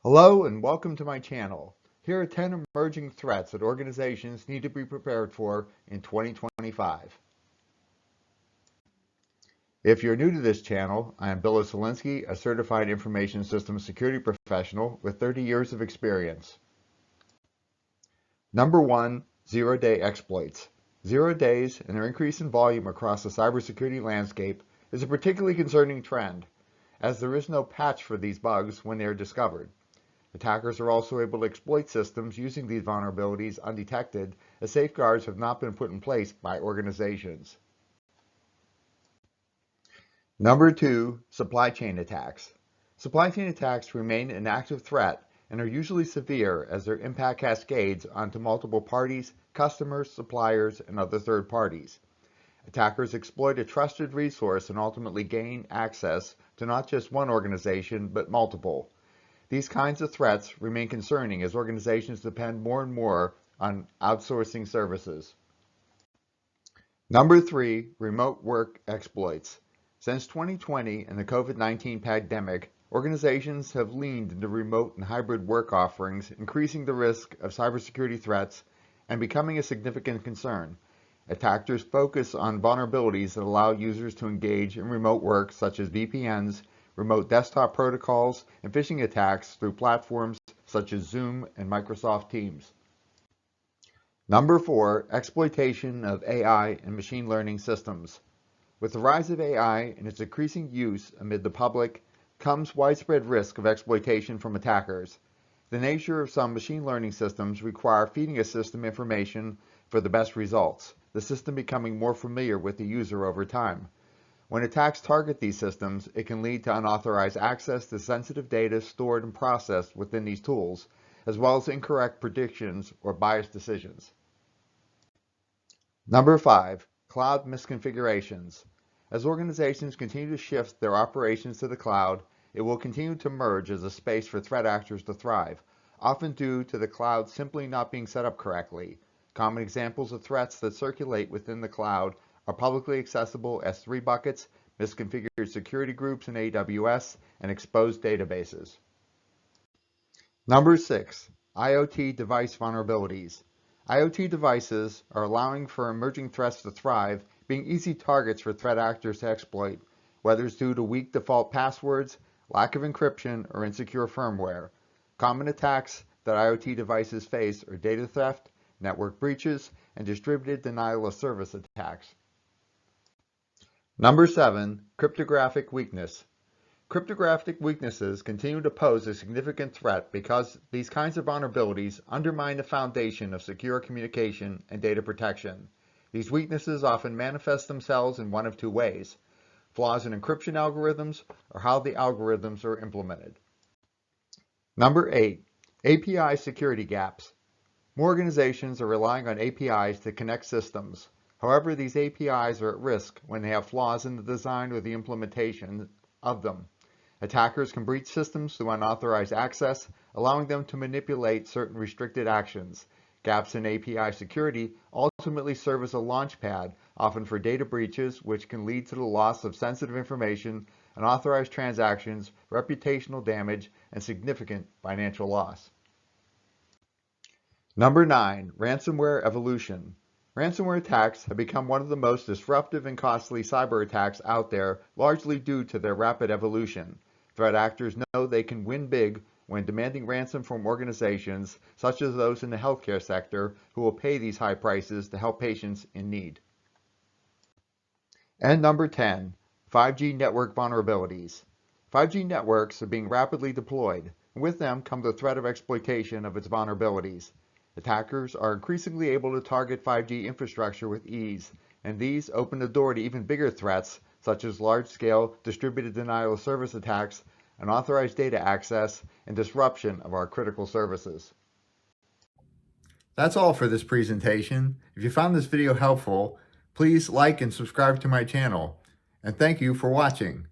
Hello and welcome to my channel. Here are 10 emerging threats that organizations need to be prepared for in 2025. If you're new to this channel, I am Bill Osolinski, a certified information systems security professional with 30 years of experience. Number 1, zero-day exploits. 0 days and their increase in volume across the cybersecurity landscape is a particularly concerning trend, as there is no patch for these bugs when they are discovered. Attackers are also able to exploit systems using these vulnerabilities undetected, as safeguards have not been put in place by organizations. Number 2, supply chain attacks. Supply chain attacks remain an active threat and are usually severe as their impact cascades onto multiple parties, customers, suppliers, and other third parties. Attackers exploit a trusted resource and ultimately gain access to not just one organization, but multiple. These kinds of threats remain concerning as organizations depend more and more on outsourcing services. Number 3, remote work exploits. Since 2020 and the COVID-19 pandemic, organizations have leaned into remote and hybrid work offerings, increasing the risk of cybersecurity threats and becoming a significant concern. Attackers focus on vulnerabilities that allow users to engage in remote work, such as VPNs, remote desktop protocols, and phishing attacks through platforms such as Zoom and Microsoft Teams. Number 4, exploitation of AI and machine learning systems. With the rise of AI and its increasing use amid the public comes widespread risk of exploitation from attackers. The nature of some machine learning systems require feeding a system information for the best results, the system becoming more familiar with the user over time. When attacks target these systems, it can lead to unauthorized access to sensitive data stored and processed within these tools, as well as incorrect predictions or biased decisions. Number 5, cloud misconfigurations. As organizations continue to shift their operations to the cloud, it will continue to emerge as a space for threat actors to thrive, often due to the cloud simply not being set up correctly. Common examples of threats that circulate within the cloud are publicly accessible S3 buckets, misconfigured security groups in AWS, and exposed databases. Number 6, IoT device vulnerabilities. IoT devices are allowing for emerging threats to thrive, being easy targets for threat actors to exploit, whether it's due to weak default passwords, lack of encryption, or insecure firmware. Common attacks that IoT devices face are data theft, network breaches, and distributed denial of service attacks. Number 7, cryptographic weakness. Cryptographic weaknesses continue to pose a significant threat because these kinds of vulnerabilities undermine the foundation of secure communication and data protection. These weaknesses often manifest themselves in one of two ways: flaws in encryption algorithms or how the algorithms are implemented. Number 8, API security gaps. More organizations are relying on APIs to connect systems. However, these APIs are at risk when they have flaws in the design or the implementation of them. Attackers can breach systems through unauthorized access, allowing them to manipulate certain restricted actions. Gaps in API security ultimately serve as a launchpad, often for data breaches, which can lead to the loss of sensitive information, unauthorized transactions, reputational damage, and significant financial loss. Number 9, ransomware evolution. Ransomware attacks have become one of the most disruptive and costly cyber attacks out there, largely due to their rapid evolution. Threat actors know they can win big when demanding ransom from organizations, such as those in the healthcare sector, who will pay these high prices to help patients in need. And number 10, 5G network vulnerabilities. 5G networks are being rapidly deployed, and with them come the threat of exploitation of its vulnerabilities. Attackers are increasingly able to target 5G infrastructure with ease, and these open the door to even bigger threats, such as large-scale distributed denial of service attacks, unauthorized data access, and disruption of our critical services. That's all for this presentation. If you found this video helpful, please like and subscribe to my channel. And thank you for watching.